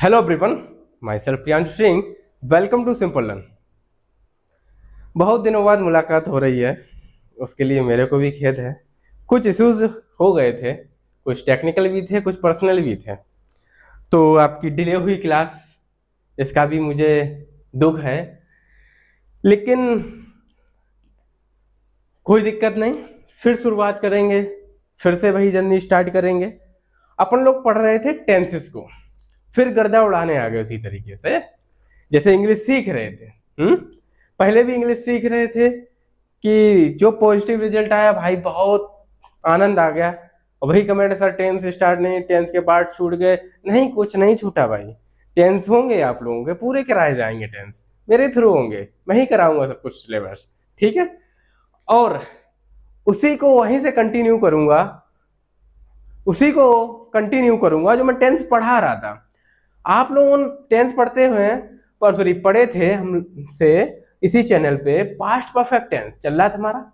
Hello everyone, my self Priyanshu Singh. Welcome to simple learn. बहुत दिनों बाद मुलाकात हो रही है, उसके लिए मेरे को भी खेद है। कुछ इश्यूज हो गए थे, कुछ टेक्निकल भी थे, कुछ पर्सनल भी थे। तो आपकी डिले हुई क्लास, इसका भी मुझे दुख है, लेकिन कोई दिक्कत नहीं। फिर शुरुआत करेंगे, फिर से वही जर्नी स्टार्ट करेंगे। अपन लोग पढ़ रहे थे टेंसेस को, फिर गर्दा उड़ाने आ गए उसी तरीके से, जैसे इंग्लिश सीख रहे थे। हम्म पहले भी इंग्लिश सीख रहे थे कि जो पॉजिटिव रिजल्ट आया भाई बहुत आनंद आ गया। वही कमेंट, सर टेंस स्टार्ट नहीं, टेंस के पार्ट छूट गए। नहीं, कुछ नहीं छूटा भाई। टेंस होंगे आप लोगों के, पूरे कराए जाएंगे। टेंस मेरे थ्रू होंगे, मैं ही कराऊंगा सब कुछ सिलेबस, ठीक है। और उसी को वहीं से कंटिन्यू करूंगा, उसी को कंटिन्यू करूंगा जो मैं टेंस पढ़ा रहा था। आप लोगों टेंस पढ़ते हुए पर सॉरी पढ़े थे हमसे इसी चैनल पे, पास्ट परफेक्ट टेंस चल रहा था हमारा।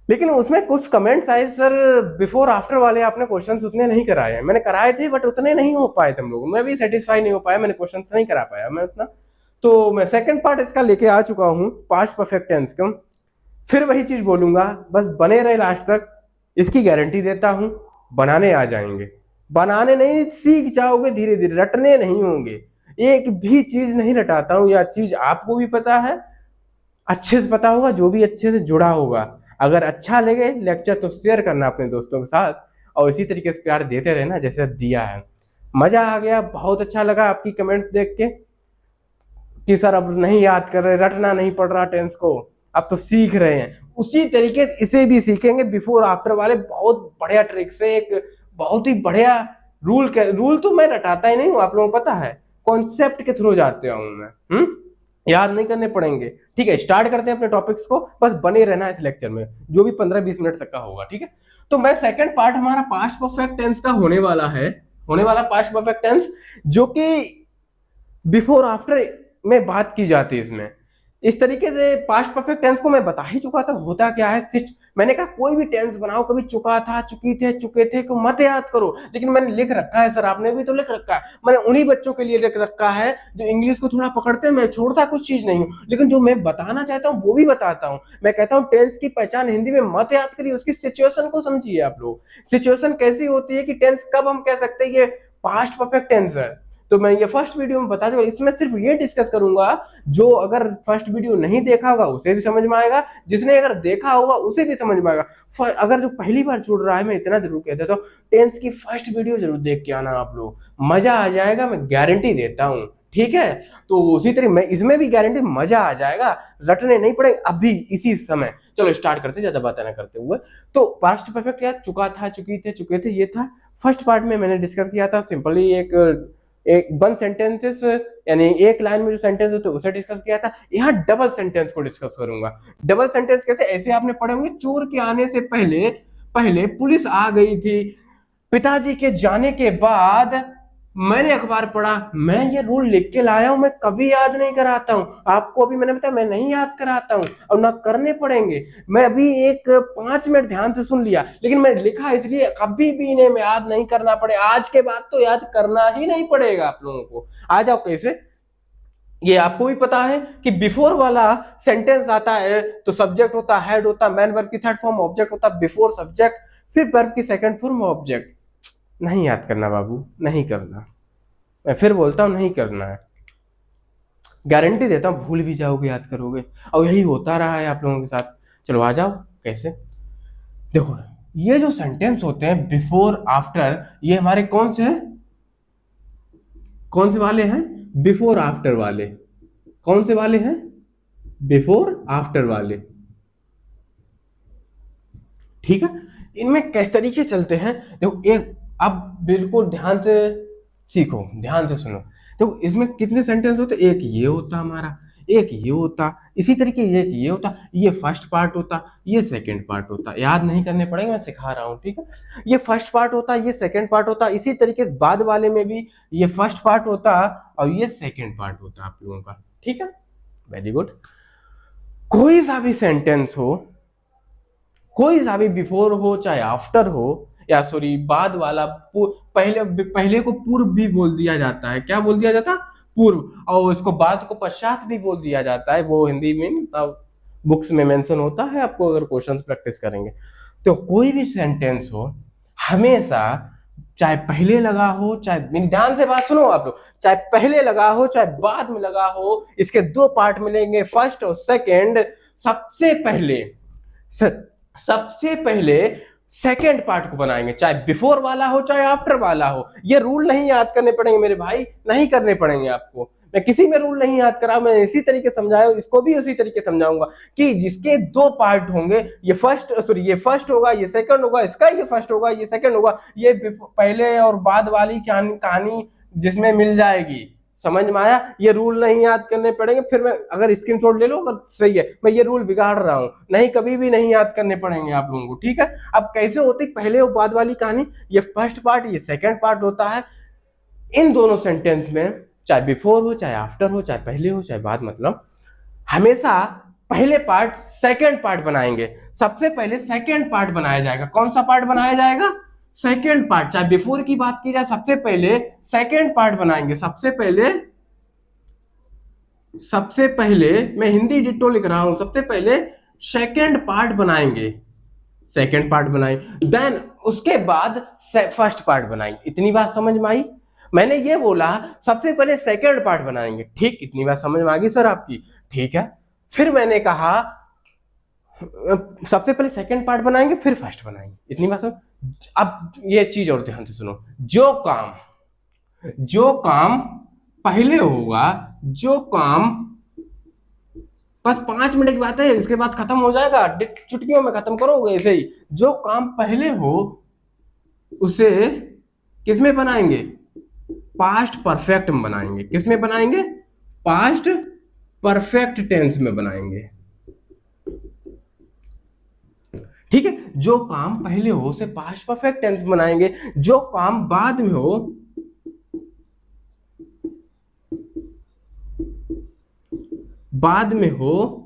लेकिन उसमें कुछ कमेंट्स आए, सर बिफोर आफ्टर वाले आपने क्वेश्चंस उतने नहीं कराए हैं। मैंने कराए थे बट उतने नहीं हो पाए थे हम लोग, मैं भी सेटिस्फाई नहीं हो पाया, मैंने क्वेश्चंस नहीं करा पाया मैं उतना। तो मैं सेकंड पार्ट इसका लेके आ चुका हूँ, पास्ट परफेक्ट टेंस का। फिर वही चीज बोलूंगा, बस बने रहे लास्ट तक, इसकी गारंटी देता हूं। बनाने आ जाएंगे, बनाने नहीं सीख जाओगे धीरे धीरे, रटने नहीं होंगे। एक भी चीज नहीं रटाता हूं, यह चीज आपको भी पता है, अच्छे से पता होगा, जो भी अच्छे से जुड़ा होगा। अगर अच्छा लगे लेक्चर तो शेयर करना अपने दोस्तों के साथ, और इसी तरीके से प्यार देते रहना जैसे दिया है। मजा आ गया, बहुत अच्छा लगा आपकी कमेंट्स देख के कि सर अब नहीं याद कर रहे, रटना नहीं पड़ रहा टेंस को, अब तो सीख रहे हैं। उसी तरीके से इसे भी सीखेंगे। बिफोर आफ्टर वाले बहुत बढ़िया ट्रिक से, एक बहुत ही बढ़िया रूल तो मैं रटाता ही नहीं हूँ, आप लोगों को पता है, कॉन्सेप्ट के थ्रू जाते हूँ मैं। याद नहीं करने पड़ेंगे। ठीक है, स्टार्ट करते हैं अपने टॉपिक्स को, बस बने रहना इस लेक्चर में, जो भी 15-20 मिनट तक का होगा, ठीक है। तो मैं सेकंड पार्ट हमारा पास्ट परफेक्ट टेंस का होने वाला पास्ट परफेक्ट टेंस, जो कि बिफोर आफ्टर में बात की जाती है इसमें। इस तरीके से पास्ट परफेक्ट टेंस को मैं बता ही चुका था होता क्या है। मैंने कहा कोई भी टेंस बनाओ, कभी चुका था, चुकी थे, चुके थे को मत याद करो, लेकिन मैंने लिख रखा है। सर आपने भी तो लिख रखा है, मैंने उन्हीं बच्चों के लिए लिख रखा है जो इंग्लिश को थोड़ा पकड़ते हैं। मैं छोड़ता कुछ चीज नहीं हूँ, लेकिन जो मैं बताना चाहता हूँ वो भी बताता हूँ। मैं कहता हूँ टेंस की पहचान हिंदी में मत याद करिए, उसकी सिचुएशन को समझिए। आप लोग सिचुएशन कैसी होती है कि टेंस कब हम कह सकते हैं ये पास्ट परफेक्ट टेंस है। तो मैं ये फर्स्ट वीडियो में बता चुका, इसमें सिर्फ ये डिस्कस करूंगा, जो अगर फर्स्ट वीडियो नहीं देखा होगा उसे भी समझ में आएगा, जिसने अगर देखा होगा उसे भी समझ में आएगा। अगर जो पहली बार जुड़ रहा है, मैं इतना जरूर कहता हूं, तो टेंस की फर्स्ट वीडियो जरूर देख के आना आप लोग, मजा आ जाएगा, मैं गारंटी देता हूँ, ठीक है। तो उसी तरह मैं इसमें भी गारंटी, मजा आ जाएगा, रटने नहीं पड़ेगा अभी इसी समय। चलो स्टार्ट करते, ज्यादा बातें ना करते हुए। तो पास्ट परफेक्ट क्या, चुका था, चुकी थे, चुके थे, ये था फर्स्ट पार्ट में मैंने डिस्कस किया था। सिंपली एक वन सेंटेंसेस, यानी एक लाइन में जो सेंटेंस होते हैं उसे डिस्कस किया था। यहाँ डबल सेंटेंस को डिस्कस करूंगा। डबल सेंटेंस कैसे, ऐसे आपने पढ़े होंगे, चोर के आने से पहले पहले पुलिस आ गई थी, पिताजी के जाने के बाद मैंने अखबार पढ़ा। मैं ये रूल लिख के लाया हूं, मैं कभी याद नहीं कराता हूं आपको, अभी मैंने बताया मैं नहीं याद कराता हूं और ना करने पड़ेंगे। मैं अभी एक 5 मिनट ध्यान से सुन लिया, लेकिन मैं लिखा इसलिए कभी भी इन्हें मैं याद नहीं करना पड़े। आज के बाद तो याद करना ही नहीं पड़ेगा आप लोगों को। आ जाओ कैसे, ये आपको भी पता है कि बिफोर वाला सेंटेंस आता है तो सब्जेक्ट होता, हेड होता, मैन वर्ब की थर्ड फॉर्म ऑब्जेक्ट होता, बिफोर सब्जेक्ट, फिर वर्ब की सेकंड फॉर्म ऑब्जेक्ट। नहीं याद करना बाबू, नहीं करना, मैं फिर बोलता हूं नहीं करना है। गारंटी देता हूं भूल भी जाओगे, याद करोगे, और यही होता रहा है आप लोगों के साथ। चलो आ जाओ कैसे, देखो ये जो सेंटेंस होते हैं बिफोर आफ्टर, ये हमारे कौन से हैं, कौन से वाले हैं, बिफोर आफ्टर वाले। कौन से वाले हैं, बिफोर आफ्टर वाले, ठीक है। इनमें किस तरीके चलते हैं, देखो एक, अब बिल्कुल ध्यान से सीखो, ध्यान से सुनो। देखो इसमें कितने सेंटेंस होते, एक ये होता हमारा, एक ये होता, इसी तरीके एक ये होता, ये फर्स्ट पार्ट होता, ये सेकंड पार्ट होता। याद नहीं करने पड़ेंगे, मैं सिखा रहा हूँ, ठीक है। ये फर्स्ट पार्ट होता, ये सेकंड पार्ट होता, इसी तरीके से बाद वाले में भी ये फर्स्ट पार्ट होता और ये सेकंड पार्ट होता आप लोगों का, ठीक है। Very good. कोई सा भी सेंटेंस हो, कोई सा भी बिफोर हो चाहे आफ्टर हो, या सॉरी बाद वाला पहले पहले को पूर्व भी बोल दिया जाता है। क्या बोल दिया जाता है? पूर्व। और इसको बाद को पश्चात भी बोल दिया जाता है। वो हिंदी में बुक्स में मेंशन होता है, आपको अगर क्वेश्चंस प्रैक्टिस करेंगे तो। कोई भी सेंटेंस हो हमेशा चाहे पहले लगा हो, चाहे ध्यान से बात सुनो आप लोग, चाहे पहले लगा हो चाहे बाद में लगा हो, इसके दो पार्ट मिलेंगे, फर्स्ट और सेकंड। सबसे पहले सेकंड पार्ट को बनाएंगे, चाहे बिफोर वाला हो चाहे आफ्टर वाला हो। ये रूल नहीं याद करने पड़ेंगे मेरे भाई, नहीं करने पड़ेंगे आपको। मैं किसी में रूल नहीं याद करा, मैं इसी तरीके समझाया, इसको भी उसी तरीके समझाऊंगा कि जिसके दो पार्ट होंगे, ये फर्स्ट होगा, ये सेकंड होगा, इसका ये फर्स्ट होगा, ये सेकंड होगा, ये पहले और बाद वाली कहानी जिसमें मिल जाएगी। समझ में आया? ये रूल नहीं याद करने पड़ेंगे। फिर मैं अगर स्क्रीनशॉट ले लो अगर सही है, मैं ये रूल बिगाड़ रहा हूं, नहीं कभी भी नहीं याद करने पड़ेंगे आप लोगों को, ठीक है। अब कैसे होती पहले और बाद वाली कहानी, ये फर्स्ट पार्ट ये सेकंड पार्ट होता है। इन दोनों सेंटेंस में चाहे बिफोर हो चाहे आफ्टर हो, चाहे पहले हो चाहे बाद, मतलब हमेशा पहले पार्ट सेकंड पार्ट बनाएंगे। सबसे पहले सेकंड पार्ट बनाया जाएगा। कौन सा पार्ट बनाया जाएगा? Second part. चाहे बिफोर की बात की जाए, सबसे पहले सेकंड पार्ट बनाएंगे। सबसे पहले मैं हिंदी डिटो लिख रहा हूं, सबसे पहले सेकंड पार्ट बनाएंगे, सेकंड पार्ट बनाएंगे, देन उसके बाद फर्स्ट पार्ट बनाएंगे। इतनी बात समझ में आई? मैंने ये बोला सबसे पहले सेकंड पार्ट बनाएंगे, ठीक, इतनी बात समझ में आ गई सर आपकी? ठीक है। फिर मैंने कहा सबसे पहले सेकंड पार्ट बनाएंगे फिर फर्स्ट बनाएंगे, इतनी बात समझ। अब ये चीज और ध्यान से सुनो, जो काम पहले होगा, जो काम बस 5 मिनट की बात है, इसके बाद खत्म हो जाएगा, चुटकियों में खत्म करोगे ऐसे ही। जो काम पहले हो उसे किसमें बनाएंगे? पास्ट परफेक्ट में बनाएंगे। किसमें बनाएंगे? पास्ट परफेक्ट टेंस में बनाएंगे, ठीक है। जो काम पहले हो उसे पास्ट परफेक्ट टेंस में बनाएंगे। जो काम बाद में हो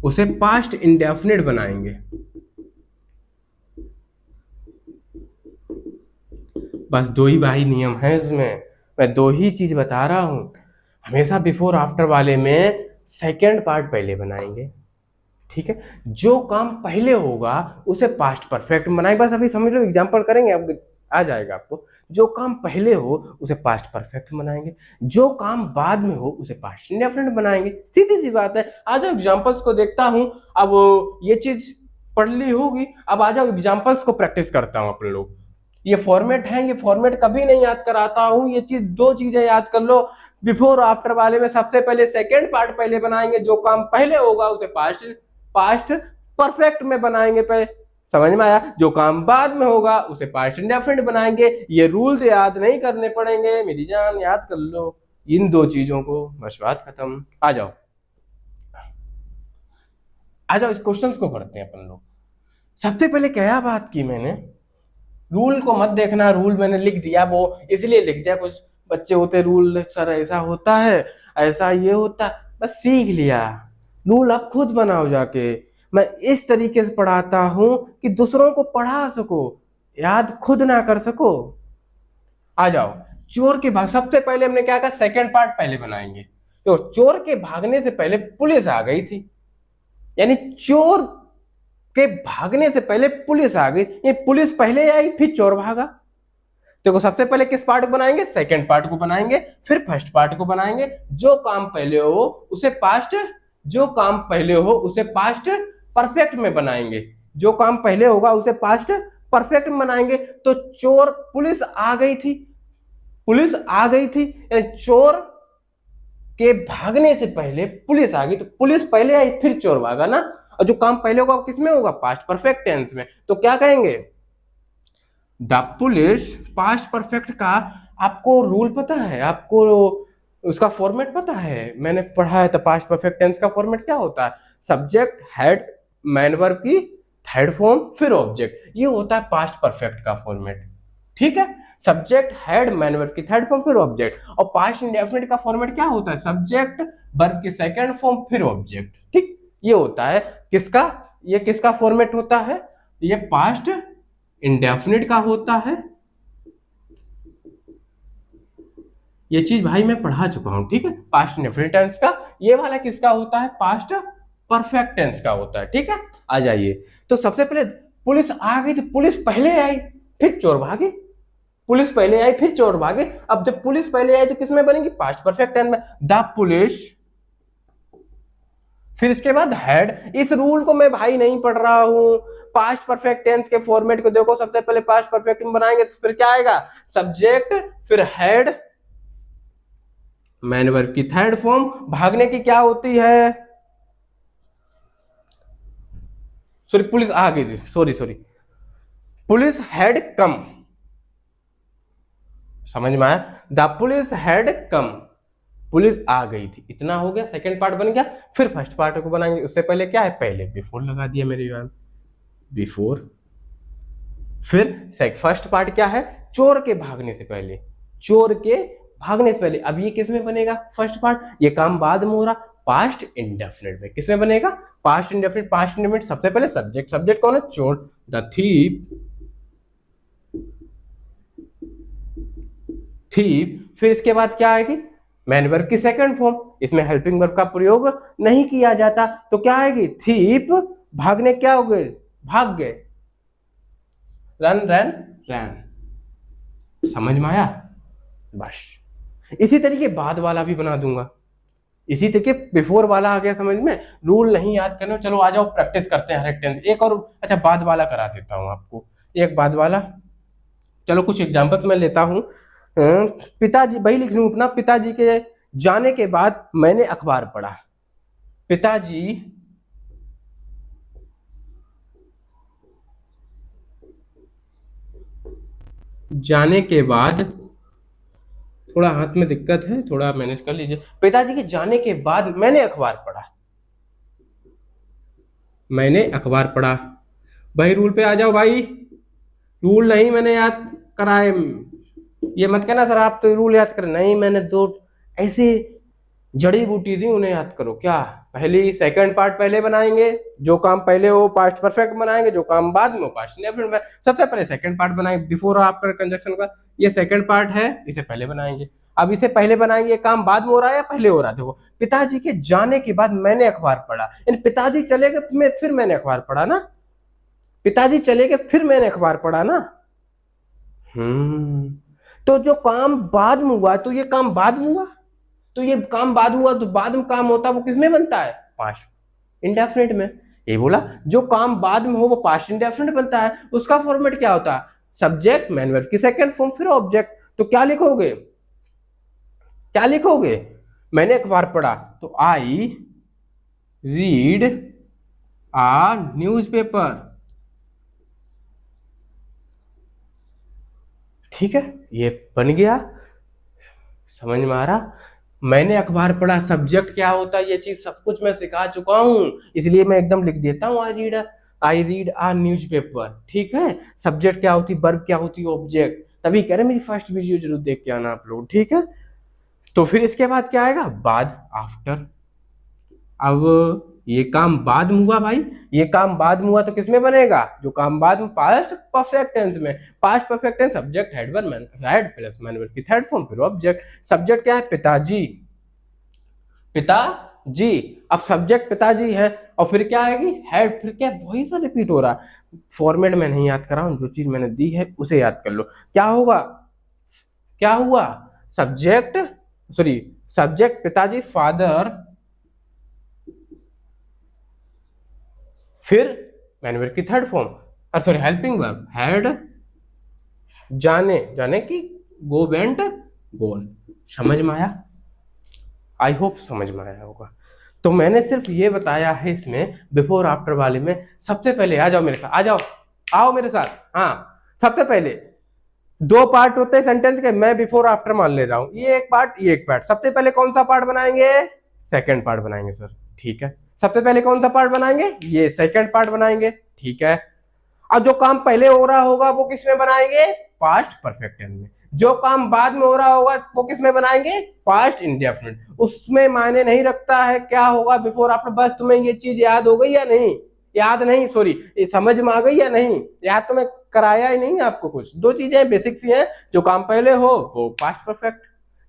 उसे पास्ट इंडेफिनिट बनाएंगे। बस दो ही भाई नियम है इसमें, मैं दो ही चीज बता रहा हूं। हमेशा बिफोर आफ्टर वाले में सेकंड पार्ट पहले बनाएंगे, ठीक है। जो काम पहले होगा उसे पास्ट परफेक्ट बनाएंगे। बस अभी समझ लो, एग्जांपल करेंगे अब आ जाएगा आपको। जो काम पहले हो उसे पास्ट परफेक्ट बनाएंगे, जो काम बाद में हो उसे पास्ट इंडेफिनिट बनाएंगे। सीधी सी बात है। आ जाओ एग्जांपल्स को देखता हूं। अब ये चीज पढ़ ली होगी, अब आ जाओ एग्जांपल्स को प्रैक्टिस करता हूं अपन लोग। ये फॉर्मेट है, ये फॉर्मेट कभी नहीं याद कराता हूं। ये चीज दो चीजें याद कर लो, बिफोर आफ्टर वाले में सबसे पहले सेकंड पार्ट पहले बनाएंगे, जो काम पहले होगा उसे पास्ट परफेक्ट में बनाएंगे। पहले समझ में आया? जो काम बाद में होगा उसे पास्ट इंडेफिनिट बनाएंगे। ये रूल याद नहीं करने पड़ेंगे मेरी जान, याद कर लो इन दो चीजों को, बस बात खत्म। आ जाओ इस क्वेश्चन को करते हैं अपन लोग। सबसे पहले क्या बात की मैंने, रूल को मत देखना, रूल मैंने लिख दिया, वो इसलिए लिख दिया, कुछ बच्चे होते रूल सर ऐसा होता है, ऐसा ये होता, बस सीख लिया। रूल अब खुद बनाओ जाके। मैं इस तरीके से पढ़ाता हूं कि दूसरों को पढ़ा सको, याद खुद ना कर सको। आ जाओ, चोर के भाग, सबसे पहले हमने क्या कहा? सेकंड पार्ट पहले बनाएंगे। तो चोर के भागने से पहले पुलिस आ गई थी, यानी चोर के भागने से पहले पुलिस आ गई, ये पुलिस पहले आई फिर चोर भागा। तो सबसे पहले किस पार्ट को बनाएंगे? सेकंड पार्ट को बनाएंगे, फिर फर्स्ट पार्ट को बनाएंगे। जो काम पहले हो उसे पास्ट परफेक्ट में बनाएंगे। जो काम पहले होगा उसे पास्ट परफेक्ट में बनाएंगे। तो चोर, पुलिस आ गई थी, चोर के भागने से पहले पुलिस आ गई, तो पुलिस पहले आई फिर चोर भागा ना। और जो काम पहले होगा किसमें होगा? पास्ट परफेक्ट टेंस में। तो क्या कहेंगे? द पुलिस, पास्ट परफेक्ट का आपको रूल पता है? आपको उसका फॉर्मेट पता है? मैंने पढ़ा है। तो पास्ट परफेक्ट टेंस का फॉर्मेट क्या होता है? सब्जेक्ट, हेड, मैन वर्ब की थर्ड फॉर्म, फिर ऑब्जेक्ट। ये होता है पास्ट परफेक्ट का फॉर्मेट, ठीक है। सब्जेक्ट, हेड, मैन वर्ब की थर्ड फॉर्म, फिर ऑब्जेक्ट। और पास्ट इंडेफिनिट का फॉर्मेट क्या होता है? सब्जेक्ट, वर्ब की सेकंड फॉर्म, फिर ऑब्जेक्ट, ठीक। ये होता है किसका? ये किसका फॉर्मेट होता है? ये पास्ट इंडेफिनिट का होता है, ये चीज भाई मैं पढ़ा चुका हूं, ठीक है। पास्ट इंडेफिनिट टेंस का, ये वाला किसका होता है, पास्ट परफेक्ट टेंस का होता है, ठीक है। आ जाइए, तो सबसे पहले पुलिस आ गई, तो पुलिस पहले आई फिर चोर भागे, पुलिस पहले आई फिर चोर भागे। अब जब पुलिस पहले आई तो किसमें बनेगी, पास्ट परफेक्ट टेंस में, द पुलिस। फिर इसके बाद हैड। इस रूल को मैं भाई नहीं पढ़ रहा हूं, पास्ट परफेक्ट टेंस के फॉर्मेट को देखो, सबसे पहले पास्ट परफेक्ट में बनाएंगे तो फिर क्या आएगा, सब्जेक्ट, फिर हैड, मैन वर्ब की थर्ड फॉर्म। भागने की क्या होती है, सॉरी पुलिस आ गई थी, सॉरी पुलिस हैड कम, समझ में आया, the police had come, police आ गई थी, इतना हो गया, सेकंड पार्ट बन गया। फिर फर्स्ट पार्ट को बनाएंगे, उससे पहले क्या है, पहले बिफोर लगा दिया मेरे यार, बिफोर। फिर फर्स्ट पार्ट क्या है, चोर के भागने से पहले, चोर के भागने से पहले। अब ये किस में बनेगा, फर्स्ट पार्ट, ये काम बाद में हो रहा, पास्ट इंडेफिनिट में। किस में बनेगा, पास्ट इंडेफिनिट। पास्ट इंडेफिनिट सबसे पहले सब्जेक्ट, सब्जेक्ट कौन है, चोर, द थीप, थीप। फिर इसके बाद क्या आएगी, मैन वर्ब की सेकंड फॉर्म, इसमें हेल्पिंग वर्ब का प्रयोग नहीं किया जाता, तो क्या आएगी, थीप, भागने क्या हो गए, भाग गए, रन रन रन। समझ में आया, बस इसी तरीके बाद वाला भी बना दूंगा, इसी तरीके बिफोर वाला आ गया समझ में। रूल नहीं याद करना, चलो आ जाओ प्रैक्टिस करते हैं हर एक टेंस। एक और अच्छा बाद वाला करा देता हूं आपको, एक बाद वाला, चलो कुछ एग्जाम्पल्स मैं लेता हूं। पिताजी, वही लिख लूं अपना, पिताजी के जाने के बाद मैंने अखबार पढ़ा, पिताजी जाने के बाद, थोड़ा हाथ में दिक्कत है, थोड़ा मैनेज कर लीजिए। पिताजी के जाने के बाद मैंने अखबार पढ़ा, मैंने अखबार पढ़ा। भाई रूल पे आ जाओ भाई, रूल नहीं मैंने याद कराए, ये मत कहना सर आप तो रूल याद कर, नहीं मैंने दो ऐसे जड़ी बूटी दी उन्हें याद करो। क्या पहली सेकंड पार्ट पहले बनाएंगे, जो काम पहले हो पास्ट परफेक्ट बनाएंगे, जो काम बाद में हो पास्ट इंडेफिनिट में। सबसे पहले सेकंड पार्ट बनाएंगे बिफोर आफ्टर कंजक्शन का, ये सेकंड पार्ट है, इसे पहले बनाएंगे। अब इसे पहले बनाएंगे, ये काम बाद में हो रहा है या पहले हो रहा है, देखो पिताजी के जाने के बाद मैंने अखबार पढ़ा, इन पिताजी चले गए फिर मैंने अखबार पढ़ा ना, पिताजी चले गए फिर मैंने अखबार पढ़ा ना। तो जो काम बाद में हुआ, तो ये काम बाद में हुआ, तो ये काम बाद में हुआ, तो बाद में काम होता है वो किसमें बनता है, पास्ट इंडेफिनिट में। ये बोला जो काम बाद में हो वो पास्ट इंडेफिनिट बनता है, उसका फॉर्मेट क्या होता है, सब्जेक्ट, मैन वर्ब की सेकंड फॉर्म, फिर ऑब्जेक्ट। तो क्या लिखोगे, क्या लिखोगे, मैंने अखबार पढ़ा, तो आई रीड आ न्यूज़पेपर, ठीक है, ये बन गया, समझ में आ रहा। मैंने अखबार पढ़ा, सब्जेक्ट क्या होता है, ये चीज सब कुछ मैं सिखा चुका हूं, इसलिए मैं एकदम लिख देता हूं आई रीड आ न्यूज़पेपर, ठीक है। सब्जेक्ट क्या होती, वर्ब क्या होती, ऑब्जेक्ट। तभी कह रहे मेरी फर्स्ट वीडियो जरूर देख के आना आप लोग, ठीक है। तो फिर इसके बाद क्या आएगा, बाद, आफ्टर। अब ये काम बाद में हुआ भाई, ये काम बाद में हुआ तो किसमें बनेगा, जो काम बाद में, पास्ट परफेक्ट टेंस में। Past perfect tense subject had verb main had plus main verb की थर्ड फॉर्म, फिर ऑब्जेक्ट। सब्जेक्ट क्या है, पिताजी, पिताजी। अब सब्जेक्ट पिताजी है, और फिर क्या आएगी, हैड, फिर क्या वही सा रिपीट हो रहा, फॉर्मेट में नहीं याद कर रहा हूं, जो चीज मैंने दी है उसे याद कर लो। क्या होगा, क्या हुआ, सब्जेक्ट, सॉरी सब्जेक्ट पिताजी, फादर, फिर मैन वर्ब की third form, sorry helping verb, had, जाने, जाने की, गो वेंट गोन। समझ में आया, आई होप समझ में आया होगा। तो मैंने सिर्फ ये बताया है इसमें बिफोर आफ्टर वाले में। सबसे पहले आ जाओ मेरे साथ, आ जाओ, आओ मेरे साथ। हाँ, सबसे पहले दो पार्ट होते हैं सेंटेंस के, मैं बिफोर आफ्टर मान ले रहा हूं, ये एक पार्ट, ये एक पार्ट। सबसे पहले कौन सा पार्ट बनाएंगे, सेकंड पार्ट बनाएंगे सर, ठीक है। सबसे पहले कौन सा पार्ट बनाएंगे, ये सेकंड पार्ट बनाएंगे, ठीक है। अब जो काम पहले हो रहा होगा वो किसमें बनाएंगे, पास्ट परफेक्ट टेंस में। जो काम बाद में हो रहा होगा वो किसमें बनाएंगे, पास्ट इंडेफिनिट। उसमें मायने नहीं रखता है क्या होगा बिफोर आफ्टर, बस तुम्हें ये चीज याद हो गई या नहीं, याद नहीं, सॉरी, समझ में आ गई या नहीं? याद तो मैं कराया ही नहीं आपको कुछ। दो चीजें बेसिक सी हैं, जो काम पहले हो वो पास्ट परफेक्ट,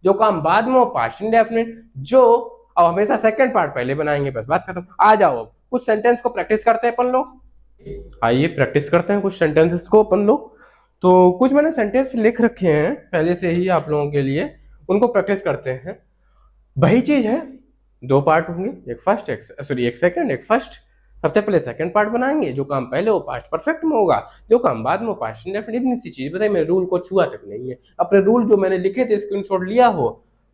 जो काम बाद में हो पास्ट इंडेफिनिट, जो अब हमेशा सेकंड पार्ट पहले बनाएंगे, बस बात खत्म। आ जाओ अब कुछ सेंटेंस को प्रैक्टिस करते हैं अपन लोग। आइए प्रैक्टिस करते हैं कुछ सेंटेंसेस को अपन लोग। तो कुछ मैंने सेंटेंस लिख रखे हैं पहले से ही आप लोगों के लिए, उनको प्रैक्टिस करते हैं। वही चीज है, दो पार्ट होंगे, एक फर्स्ट एक सॉरी एक सेकंड एक फर्स्ट। सबसे पहले सेकंड पार्ट बनाएंगे, जो काम पहले वो पास्ट परफेक्ट में होगा, जो काम बाद में वो पास्ट इंडेफिनिट। इतनी सी चीज बताइए, मेरे रूल को छुआ तक नहीं है। अपने रूल जो मैंने लिखे थे स्क्रीनशॉट लिया हो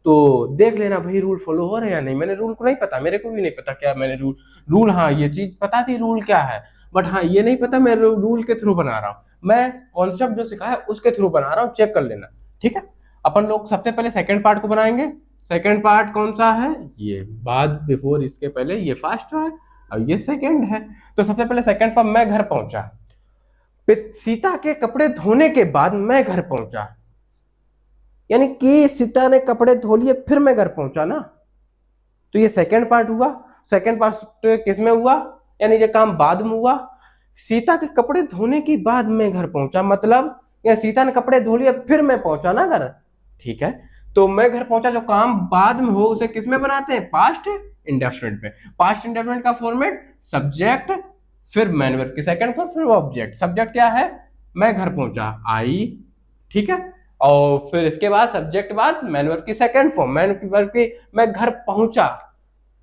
तो देख लेना भाई रूल फॉलो हो रहे हैं या नहीं। मैंने रूल को नहीं पता, मेरे को भी नहीं पता क्या मैंने रूल हाँ ये चीज पता थी रूल क्या है, बट हाँ ये नहीं पता मैं रूल के थ्रू बना रहा हूँ। मैं कॉन्सेप्ट जो सिखाया उसके थ्रू बना रहा हूँ, चेक कर लेना, ठीक है। अपन लोग सबसे पहले सेकंड पार्ट को बनाएंगे। सेकंड पार्ट कौन सा है? ये बाद बिफोर, इसके पहले ये फर्स्ट है और ये सेकंड है। तो सबसे पहले सेकंड पर मैं घर पहुंचा, सीता के कपड़े धोने के बाद मैं घर पहुंचा, यानी कि सीता ने कपड़े धो लिए फिर मैं घर पहुंचा ना, तो ये सेकंड पार्ट हुआ। सेकंड पार्ट किस में हुआ? यानी ये काम बाद में हुआ। सीता के कपड़े धोने के बाद मैं घर पहुंचा, मतलब या सीता ने कपड़े धो लिए फिर मैं पहुंचा ना घर, ठीक है। तो मैं घर पहुंचा, जो काम बाद में हो उसे किस में बनाते हैं? पास्ट इंडेफिनिट में। पास्ट इंडेफिनिट का फॉर्मेट सब्जेक्ट, फिर मैन वर्ब की सेकंड फॉर्म, फिर ऑब्जेक्ट। सब्जेक्ट क्या है? मैं घर पहुंचा, आई, ठीक है। और फिर इसके बाद सब्जेक्ट बाद मैन वर्ब की सेकंड फॉर्म, मैन वर्ब की मैं घर पहुंचा।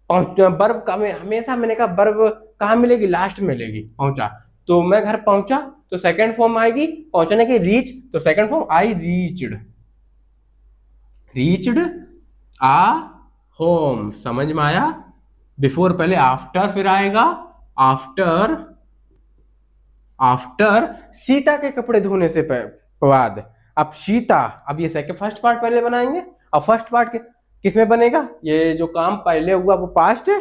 वर्ब का में हमेशा मैंने कहा वर्ब कहाँ मिलेगी? लास्ट में मिलेगी, पहुंचा। तो मैं घर पहुंचा तो सेकंड फॉर्म आएगी पहुंचने की, रीच, तो सेकंड फॉर्म आई रीच्ड, रीच्ड आ होम। समझ में आया? बिफोर पहले आफ्टर, फिर आएगा आफ्टर, आफ्टर सीता के कपड़े धोने से बाद। अब सीता, अब ये सेकंड फर्स्ट पार्ट पहले बनाएंगे, अब फर्स्ट पार्ट किसमें बनेगा? ये जो काम पहले हुआ वो पास्ट है,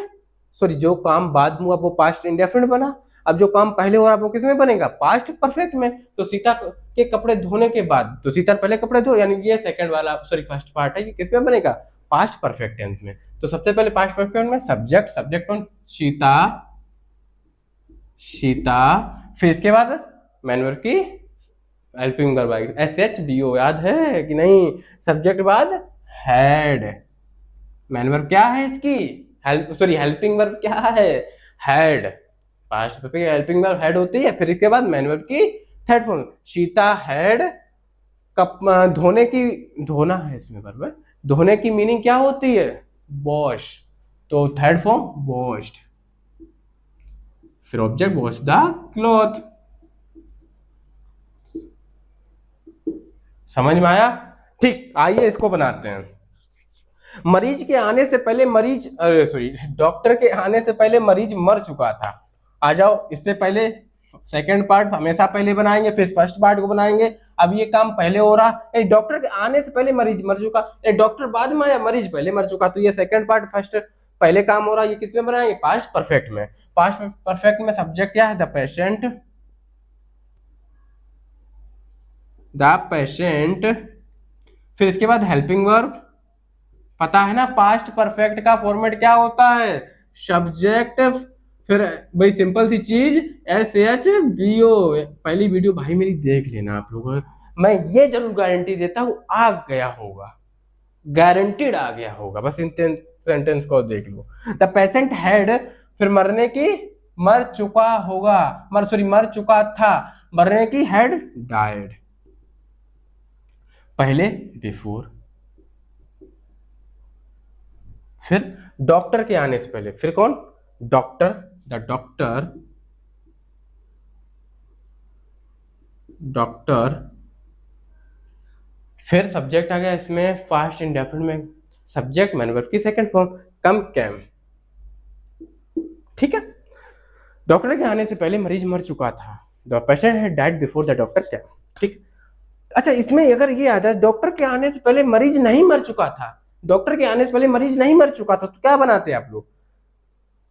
सॉरी जो काम बाद में हुआ वो पास्ट इंडेफिनिट बना। अब जो काम पहले हो रहा है वो किसमें बनेगा? पास्ट परफेक्ट में। तो सीता के कपड़े धोने के बाद, तो सीता पहले कपड़े धो, यानी ये सेकंड वाला सॉरी फर्स्ट पार्ट है, ये किसमें बनेगा? पास्ट परफेक्ट टेंस में। तो सबसे पहले पास्ट परफेक्ट में सब्जेक्ट, सब्जेक्ट कौन? सीता, सीता। फिर इसके बाद मैन वर्ब की हेल्पिंग वर्ब आएगी, SHDO, याद है कि नहीं? सब्जेक्ट बाद हैड। मैन वर्ब क्या है इसकी? हेल्प, सॉरी हेल्पिंग वर्ब क्या है? Had. Past perfect helping verb had होती है। फिर इसके बाद मैन वर्ब की third form, Sita had cup, धोने की, धोना है इसमें वर्ब, धोने की मीनिंग क्या होती है? वॉश, तो थर्ड फॉर्म वॉश्ड। फिर ऑब्जेक्ट वॉश द क्लॉथ। समझ में आया? ठीक, आइए इसको बनाते हैं। मरीज के आने से पहले मरीज, अरे सॉरी, डॉक्टर के आने से पहले मरीज मर चुका था। आ जाओ, इससे पहले सेकंड पार्ट हमेशा पहले बनाएंगे, फिर फर्स्ट पार्ट को बनाएंगे। अब ये काम पहले हो रहा, डॉक्टर के आने से पहले मरीज मर चुका, डॉक्टर बाद में आया, मरीज पहले मर चुका। तो ये सेकंड पार्ट फर्स्ट पहले काम हो रहा, ये किसमें बनाएंगे? पास्ट परफेक्ट में। पास्ट परफेक्ट में सब्जेक्ट क्या है? The patient, the patient. फिर इसके बाद हेल्पिंग वर्ब, पता है ना पास्ट परफेक्ट का फॉर्मेट क्या होता है? सब्जेक्ट, फिर भाई सिंपल सी चीज SHBO। पहली वीडियो भाई मेरी देख लेना आप लोग, मैं ये जरूर गारंटी देता हूँ आ गया होगा, गारंटीड आ गया होगा। बस इन सेंटेंस को देख लो। द पेशेंट हैड, फिर मरने की, मर चुका होगा, मर चुका था, मरने की, हैड डाइड। पहले बिफोर, फिर डॉक्टर के आने से पहले, फिर कौन? Doctor, the doctor, doctor. फिर सब्जेक्ट आ गया इसमें पास्ट इंडेफिनिट में, सब्जेक्ट मैन वर्ब की सेकंड फॉर्म, कम कैम, ठीक है। डॉक्टर के आने से पहले मरीज मर चुका था, the patient had died before the doctor came, ठीक। अच्छा, इसमें अगर ये आ जाए डॉक्टर के आने से पहले मरीज नहीं मर चुका था, डॉक्टर के आने से पहले मरीज नहीं मर चुका था, तो क्या बनाते आप लोग?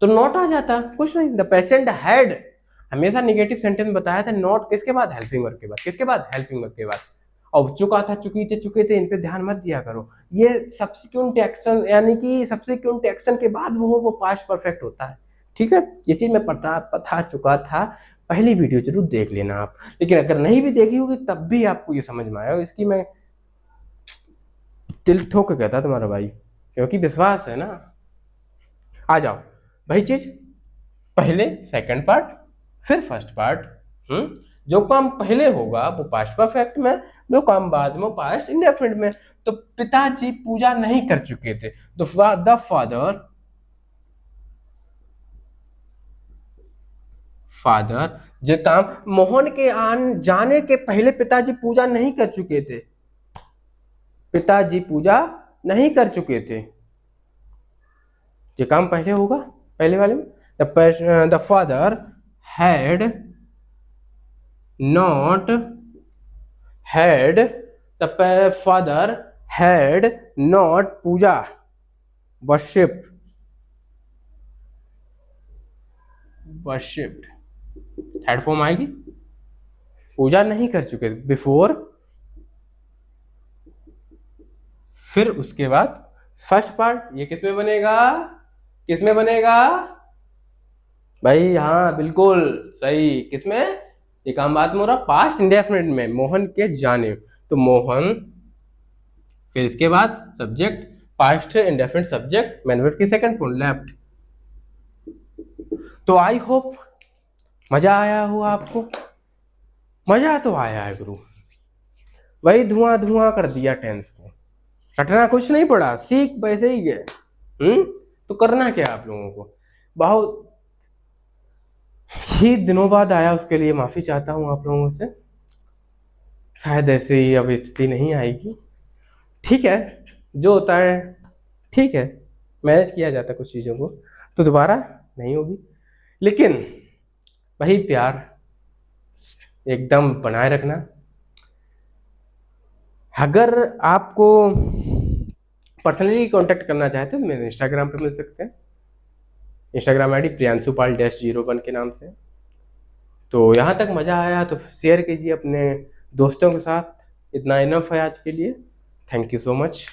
तो नॉट आ जाता, कुछ नहीं। द पेशेंट हैड, हमेशा निगेटिव सेंटेंस बताया था, नॉट किसके बाद? हेल्पिंग वर्ब के बाद। किसके बाद? हेल्पिंग वर्ब के बाद। और चुका था, चुके थे, इन पे ध्यान मत दिया करो। ये सब्सिक्वेंट एक्शन, यानी कि सब्सिक्वेंट एक्शन के बाद वो पास्ट परफेक्ट होता है, ठीक है, ये चीज मैं बता चुका था, पहली वीडियो जरूर देख लेना आप। लेकिन अगर नहीं भी देखी होगी तब भी आपको ये समझ में आया, इसकी मैं दिल ठोक के कहता तुम्हारा भाई, क्योंकि विश्वास है ना। आ जाओ वही चीज, पहले सेकंड पार्ट फिर फर्स्ट पार्ट। जो काम पहले होगा वो पास्ट परफेक्ट में, जो काम बाद में पास्ट इंडेफिनिट में। तो पिताजी पूजा नहीं कर चुके थे, द फादर जो काम मोहन के जाने के पहले पिताजी पूजा नहीं कर चुके थे, पिताजी पूजा नहीं कर चुके थे। ये काम पहले होगा, पहले वाले में the father had not had the father had not puja worshipped third form आएगी, पूजा नहीं कर चुके बिफोर। फिर उसके बाद फर्स्ट पार्ट ये किसमें बनेगा, किसमें बनेगा भाई, हाँ बिल्कुल सही, किसमें, ये काम बात में हो रहा पास्ट इंडेफिनिट में, मोहन के जाने, तो मोहन, फिर इसके बाद subject past indefinite subject, man verb की सेकंड फॉर्म लेफ्ट। तो आई होप मजा आया हो आपको, मजा तो आया है गुरु, वही धुआं धुआं कर दिया टेंस को, रटना कुछ नहीं पड़ा, सीख वैसे ही गए। तो करना क्या आप लोगों को, बहुत ही दिनों बाद आया, उसके लिए माफी चाहता हूं आप लोगों से, शायद ऐसे ही अब स्थिति नहीं आएगी। ठीक है, जो होता है ठीक है, मैनेज किया जाता है कुछ चीज़ों को, तो दोबारा नहीं होगी। लेकिन वही प्यार एकदम बनाए रखना। अगर आपको पर्सनली कांटेक्ट करना चाहते हैं तो मेरे इंस्टाग्राम पे मिल सकते हैं, इंस्टाग्राम आईडी priyansupal-01 के नाम से। तो यहाँ तक मज़ा आया तो शेयर कीजिए अपने दोस्तों के साथ, इतना इनफ है आज के लिए। Thank you so much.